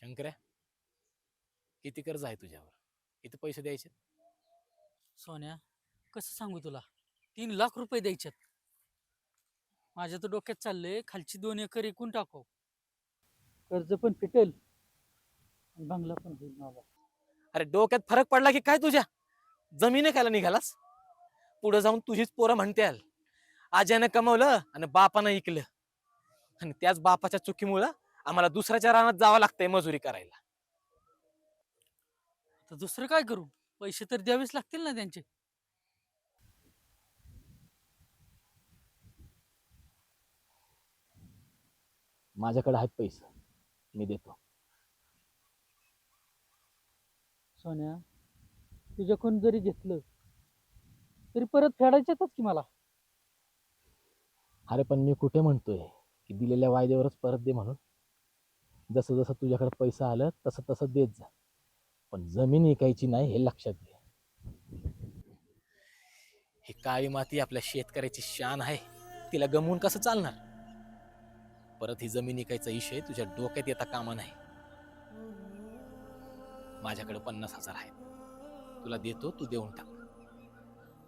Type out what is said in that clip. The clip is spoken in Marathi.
शंकर्या, किती कर्ज आहे तुझ्यावर? किती पैसे द्यायचे? सोन्या, कसं सांगू तुला? 3 लाख रुपये द्यायच्यात. माझ्या तर डोक्यात चाललंय खालची 2 एकर विकून टाकू. कर्ज पण फिटेल आणि बंगला पण होईल माझा. अरे डोक्यात फरक पडला की काय तुझ्या? जमीन खायला निघालास? पुढे जाऊन तुझीच पोरं म्हणत्याल आज्यानं कमवलं आणि बापानं ऐकलं, आणि त्याच बापाच्या चुकीमुळं आम्हाला दुसऱ्याच्या रानात जावं लागतंय मजुरी करायला. तर दुसरं काय करू? पैसे तर द्यावेच लागतील ना त्यांचे. माझ्याकडे आहेत पैसे, मी देतो. सोन्या, तुझ्याकडून जरी घेतलं तरी परत फेडायच्यातच की मला. अरे पण मी कुठे म्हणतोय की दिलेल्या वायद्यावरच परत दे म्हणून. जसं जसं तुझ्याकडे पैसा आलं तसं तसं देत जा, पण जमीन विकायची नाही हे लक्षात घे. ही काळी माती आपल्या शेतकऱ्याची शान आहे, तिला गमवून कसं चालणार? परत ही जमीन विकायचा विषय तुझ्या डोक्यात येता कामा नाही. माझ्याकडे 50,000 आहेत, तुला देतो, तू देऊन टाक.